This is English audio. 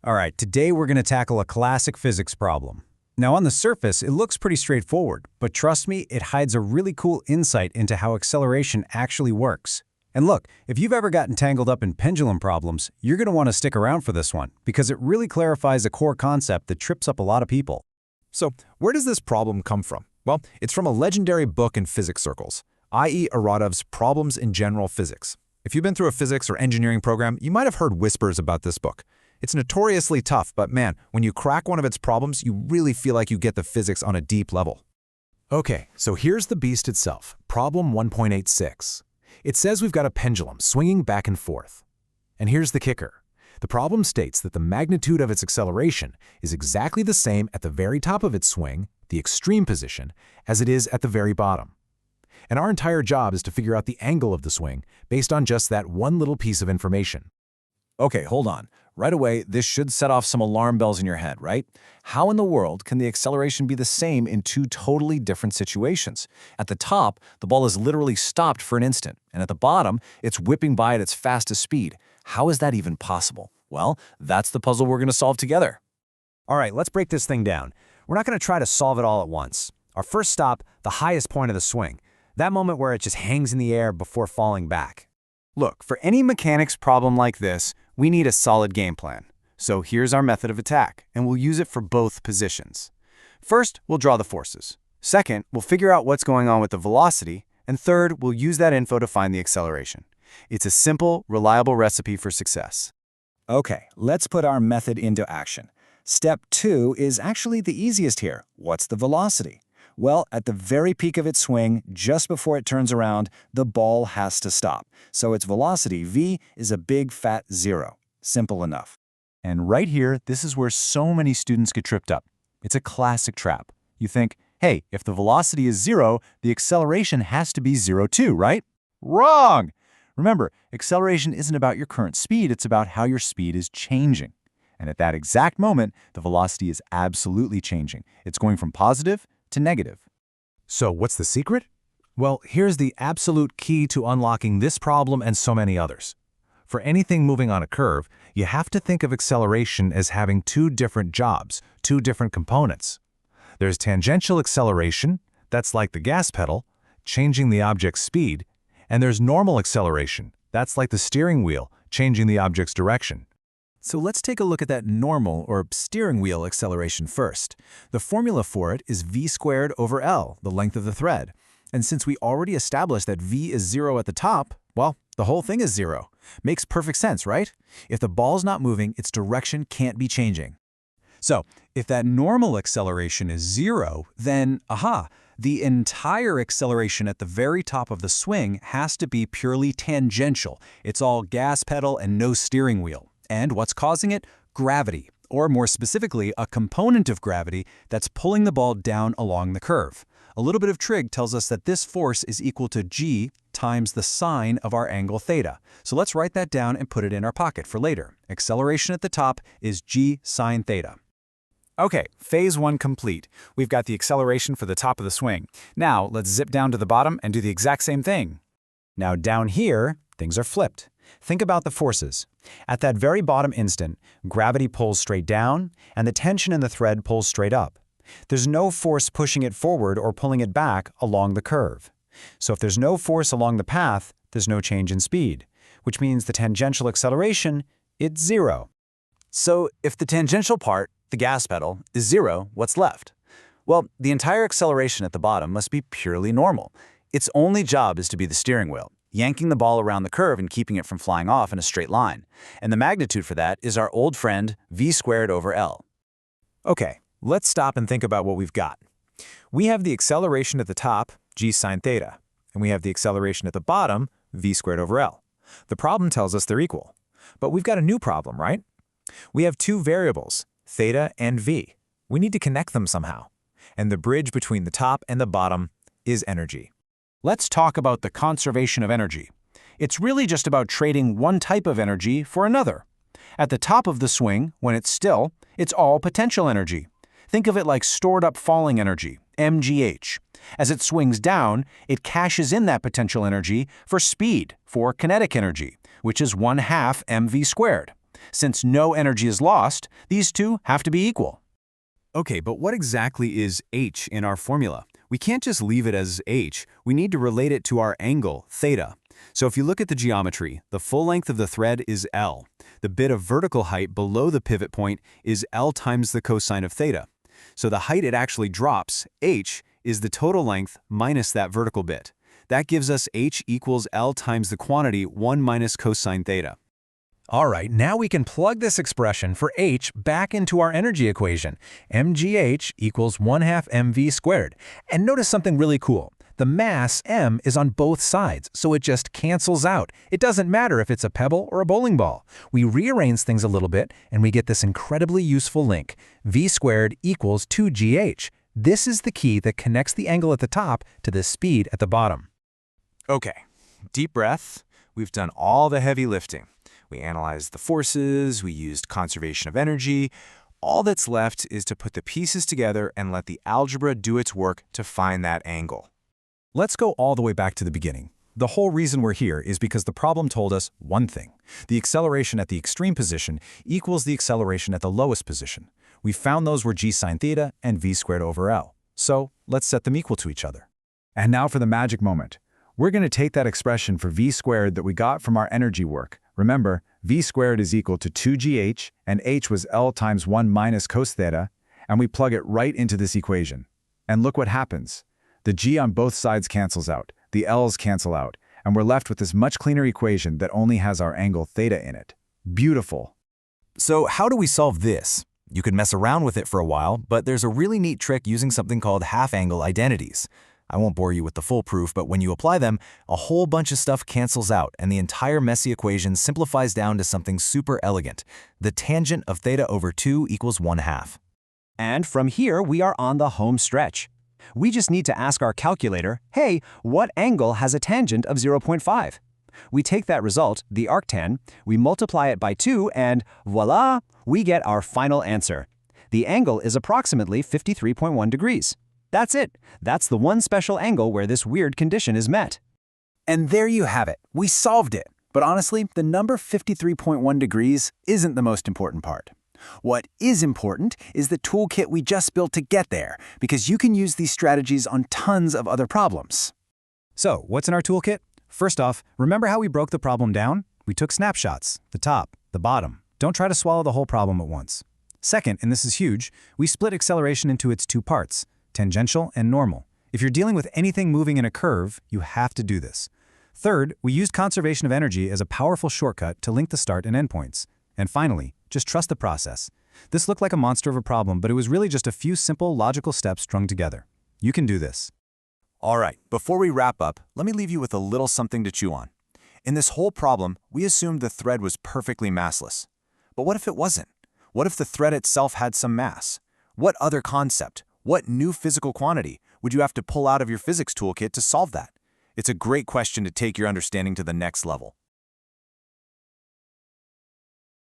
All right, today we're going to tackle a classic physics problem. Now, on the surface, it looks pretty straightforward, but trust me, it hides a really cool insight into how acceleration actually works. And look, if you've ever gotten tangled up in pendulum problems, you're going to want to stick around for this one, because it really clarifies a core concept that trips up a lot of people. So, where does this problem come from? Well, it's from a legendary book in physics circles, i.e. Irodov's Problems in General Physics. If you've been through a physics or engineering program, you might have heard whispers about this book. It's notoriously tough, but man, when you crack one of its problems, you really feel like you get the physics on a deep level. Okay, so here's the beast itself, problem 1.86. It says we've got a pendulum swinging back and forth. And here's the kicker. The problem states that the magnitude of its acceleration is exactly the same at the very top of its swing, the extreme position, as it is at the very bottom. And our entire job is to figure out the angle of the swing based on just that one little piece of information. Okay, hold on. Right away, this should set off some alarm bells in your head, right? How in the world can the acceleration be the same in two totally different situations? At the top, the ball is literally stopped for an instant, and at the bottom, it's whipping by at its fastest speed. How is that even possible? Well, that's the puzzle we're going to solve together. All right, let's break this thing down. We're not going to try to solve it all at once. Our first stop, the highest point of the swing, that moment where it just hangs in the air before falling back. Look, for any mechanics problem like this, we need a solid game plan. So here's our method of attack, and we'll use it for both positions. First, we'll draw the forces. Second, we'll figure out what's going on with the velocity. And third, we'll use that info to find the acceleration. It's a simple, reliable recipe for success. Okay, let's put our method into action. Step 2 is actually the easiest here. What's the velocity? Well, at the very peak of its swing, just before it turns around, the ball has to stop. So its velocity, v, is a big fat 0. Simple enough. And right here, this is where so many students get tripped up. It's a classic trap. You think, hey, if the velocity is 0, the acceleration has to be 0 too, right? Wrong! Remember, acceleration isn't about your current speed, it's about how your speed is changing. And at that exact moment, the velocity is absolutely changing. It's going from positive to negative. So what's the secret? Well, here's the absolute key to unlocking this problem and so many others. For anything moving on a curve, you have to think of acceleration as having two different jobs, two different components. There's tangential acceleration, that's like the gas pedal, changing the object's speed, and there's normal acceleration, that's like the steering wheel, changing the object's direction. So let's take a look at that normal or steering wheel acceleration first. The formula for it is v squared over L, the length of the thread. And since we already established that v is 0 at the top, well, the whole thing is 0. Makes perfect sense, right? If the ball's not moving, its direction can't be changing. So if that normal acceleration is 0, then, the entire acceleration at the very top of the swing has to be purely tangential. It's all gas pedal and no steering wheel. And what's causing it? Gravity, or more specifically, a component of gravity that's pulling the ball down along the curve. A little bit of trig tells us that this force is equal to g times the sine of our angle theta. So let's write that down and put it in our pocket for later. Acceleration at the top is g sine theta. Okay, phase 1 complete. We've got the acceleration for the top of the swing. Now let's zip down to the bottom and do the exact same thing. Now down here, things are flipped. Think about the forces. At that very bottom instant, gravity pulls straight down, and the tension in the thread pulls straight up. There's no force pushing it forward or pulling it back along the curve. So if there's no force along the path, there's no change in speed, which means the tangential acceleration, it's 0. So if the tangential part, the gas pedal, is 0, what's left? Well, the entire acceleration at the bottom must be purely normal. Its only job is to be the steering wheel, yanking the ball around the curve and keeping it from flying off in a straight line. And the magnitude for that is our old friend v squared over L. Okay, let's stop and think about what we've got. We have the acceleration at the top, g sine theta, and we have the acceleration at the bottom, v squared over L. The problem tells us they're equal. But we've got a new problem, right? We have two variables, theta and v. We need to connect them somehow. And the bridge between the top and the bottom is energy. Let's talk about the conservation of energy. It's really just about trading one type of energy for another. At the top of the swing, when it's still, it's all potential energy. Think of it like stored-up falling energy, mgh. As it swings down, it cashes in that potential energy for speed, for kinetic energy, which is 1/2 mv squared. Since no energy is lost, these two have to be equal. Okay, but what exactly is h in our formula? We can't just leave it as h. We need to relate it to our angle, theta. So if you look at the geometry, the full length of the thread is L. The bit of vertical height below the pivot point is L times the cosine of theta. So the height it actually drops, h, is the total length minus that vertical bit. That gives us h equals L times the quantity 1 minus cosine theta. All right, now we can plug this expression for h back into our energy equation. mgh equals 1/2 mv squared. And notice something really cool. The mass, m, is on both sides, so it just cancels out. It doesn't matter if it's a pebble or a bowling ball. We rearrange things a little bit, and we get this incredibly useful link. v squared equals 2gh. This is the key that connects the angle at the top to the speed at the bottom. Okay, deep breath. We've done all the heavy lifting. We analyzed the forces, we used conservation of energy. All that's left is to put the pieces together and let the algebra do its work to find that angle. Let's go all the way back to the beginning. The whole reason we're here is because the problem told us one thing. The acceleration at the extreme position equals the acceleration at the lowest position. We found those were g sine theta and v squared over L. So let's set them equal to each other. And now for the magic moment. We're going to take that expression for v squared that we got from our energy work. Remember, v squared is equal to 2gh, and h was L times 1 minus cos theta, and we plug it right into this equation. And look what happens. The g on both sides cancels out, the l's cancel out, and we're left with this much cleaner equation that only has our angle theta in it. Beautiful. So how do we solve this? You could mess around with it for a while, but there's a really neat trick using something called half-angle identities. I won't bore you with the full proof, but when you apply them, a whole bunch of stuff cancels out, and the entire messy equation simplifies down to something super elegant. The tangent of theta over 2 equals 1/2. And from here, we are on the home stretch. We just need to ask our calculator, hey, what angle has a tangent of 0.5? We take that result, the arctan, we multiply it by 2, and voila, we get our final answer. The angle is approximately 53.1 degrees. That's it. That's the one special angle where this weird condition is met. And there you have it. We solved it. But honestly, the number 53.1 degrees isn't the most important part. What is important is the toolkit we just built to get there, because you can use these strategies on tons of other problems. So, what's in our toolkit? First off, remember how we broke the problem down? We took snapshots, the top, the bottom. Don't try to swallow the whole problem at once. Second, and this is huge, we split acceleration into its two parts, tangential and normal. If you're dealing with anything moving in a curve, you have to do this. Third, we used conservation of energy as a powerful shortcut to link the start and end points. And finally, just trust the process. This looked like a monster of a problem, but it was really just a few simple, logical steps strung together. You can do this. All right, before we wrap up, let me leave you with a little something to chew on. In this whole problem, we assumed the thread was perfectly massless. But what if it wasn't? What if the thread itself had some mass? What other concept, what new physical quantity would you have to pull out of your physics toolkit to solve that? It's a great question to take your understanding to the next level.